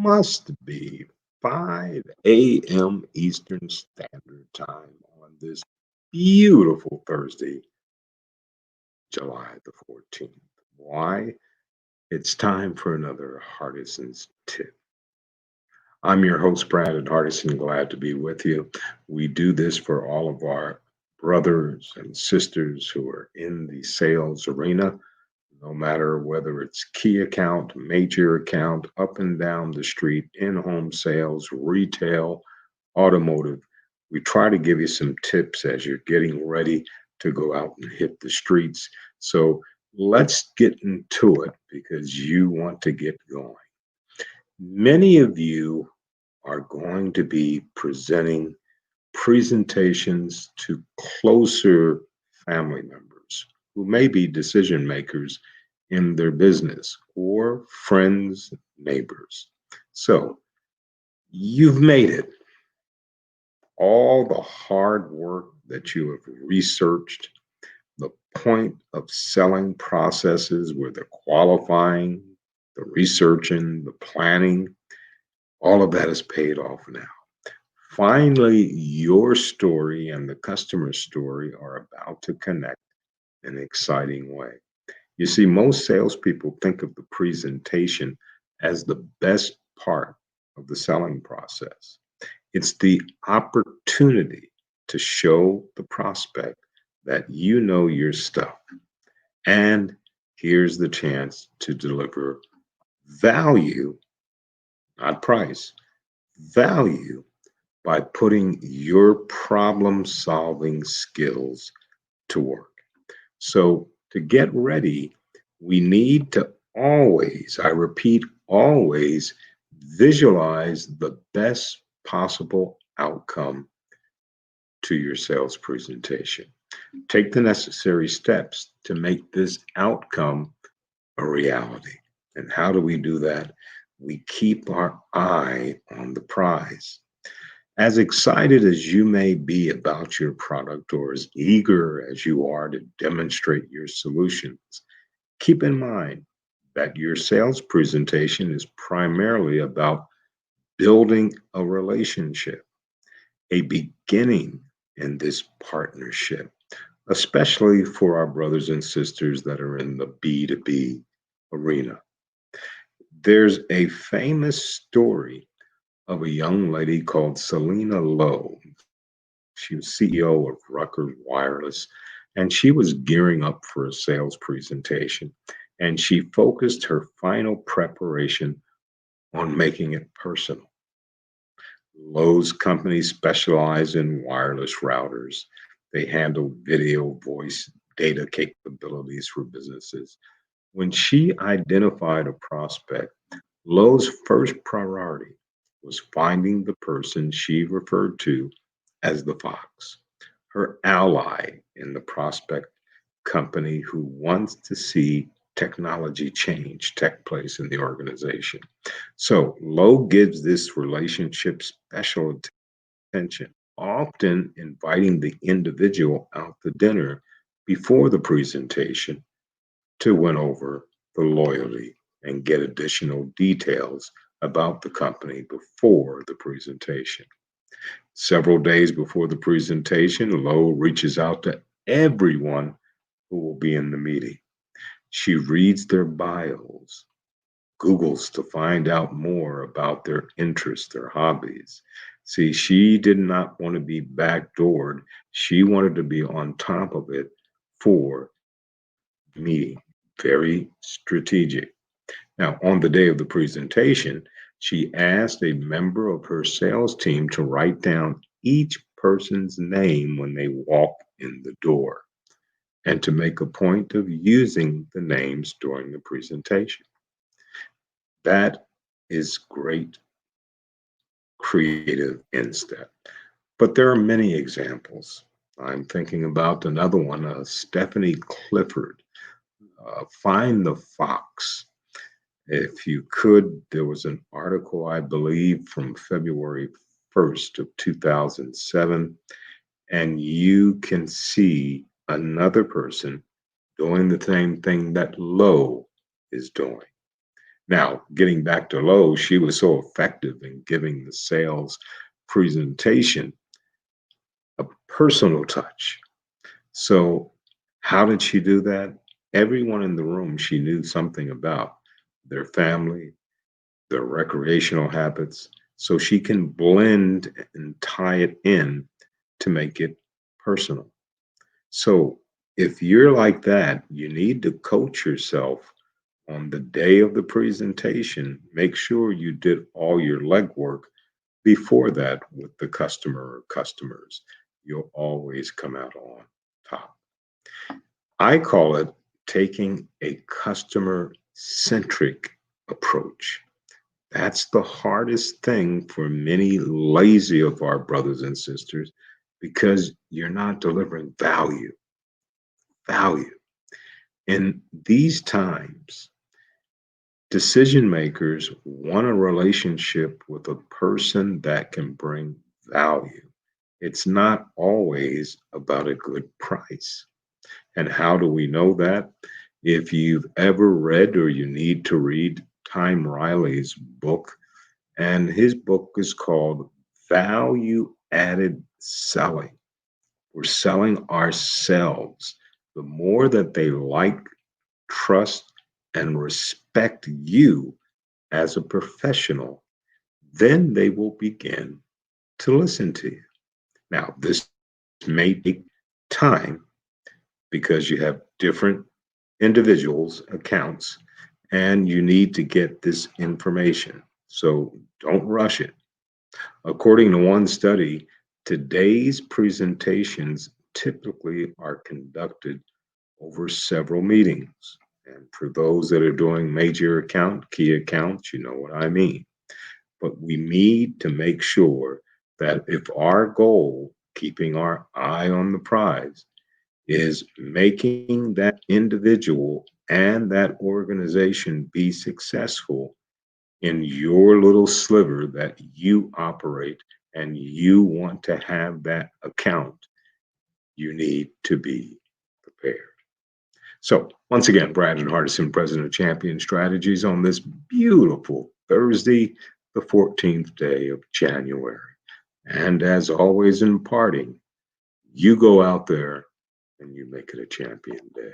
must be 5 a.m. Eastern Standard Time on this beautiful Thursday, July the 14th. Why? It's time for another Hardison's tip. I'm your host, Brad at Hardison. Glad to be with you. We do this for all of our brothers and sisters who are in the sales arena, no matter whether it's key account, major account, up and down the street, in home sales, retail, automotive. We try to give you some tips as you're getting ready to go out and hit the streets. So let's get into it because you want to get going. Many of you are going to be presenting presentations to closer family members who may be decision makers in their business or friends, neighbors. So you've made it. All the hard work that you have researched, the point of selling processes where the qualifying, the researching, the planning, all of that is paid off now. Finally, your story and the customer's story are about to connect in an exciting way. You see, most salespeople think of the presentation as the best part of the selling process. It's the opportunity to show the prospect that you know your stuff. And here's the chance to deliver value, not price, value by putting your problem solving skills to work. So, to get ready, we need to always, I repeat, always visualize the best possible outcome to your sales presentation. Take the necessary steps to make this outcome a reality. And how do we do that? We keep our eye on the prize. As excited as you may be about your product or as eager as you are to demonstrate your solutions, keep in mind that your sales presentation is primarily about building a relationship, a beginning in this partnership, especially for our brothers and sisters that are in the B2B arena. There's a famous story of a young lady called Selena Lowe. She was CEO of Rutgers Wireless, and she was gearing up for a sales presentation. And she focused her final preparation on making it personal. Lowe's company specialized in wireless routers. They handle video, voice, data capabilities for businesses. When she identified a prospect, Lowe's first priority was finding the person she referred to as the fox, her ally in the prospect company who wants to see technology change take place in the organization. So Lowe gives this relationship special attention, often inviting the individual out to dinner before the presentation to win over the loyalty and get additional details about the company before the presentation. Several days before the presentation, Lowe reaches out to everyone who will be in the meeting. She reads their bios, Googles to find out more about their interests, their hobbies. See, she did not want to be backdoored. She wanted to be on top of it for the meeting. Very strategic. Now, on the day of the presentation, she asked a member of her sales team to write down each person's name when they walk in the door and to make a point of using the names during the presentation. That is great creative instep. But there are many examples. I'm thinking about another one, Stephanie Clifford, Find the Fox. If you could, there was an article, I believe, from February 1st of 2007, and you can see another person doing the same thing that Lowe is doing. Now, getting back to Lowe's, she was so effective in giving the sales presentation a personal touch. So, how did she do that? Everyone in the room she knew something about their family, their recreational habits, so she can blend and tie it in to make it personal. So, if you're like that, you need to coach yourself on the day of the presentation. Make sure you did all your legwork before that with the customer or customers. You'll always come out on top. I call it taking a customer centric approach. That's the hardest thing for many lazy of our brothers and sisters because you're not delivering value. Value. In these times, decision makers want a relationship with a person that can bring value. It's not always about a good price. And how do we know that? If you've ever read or you need to read Time Riley's book, and his book is called Value Added Selling. We're selling ourselves. The more that they like, trust, and respect you as a professional, then they will begin to listen to you. Now, this may take time because you have different individuals' accounts and you need to get this information. So don't rush it. According to one study, today's presentations typically are conducted over several meetings. And for those that are doing major account, key accounts, you know what I mean. But we need to make sure that if our goal, keeping our eye on the prize, is making that individual and that organization be successful in your little sliver that you operate and you want to have that account, you need to be prepared. So, once again, Brandon Hardison, President of Champion Strategies, on this beautiful Thursday, the 14th day of January. And as always, in parting, you go out there and you make it a champion day.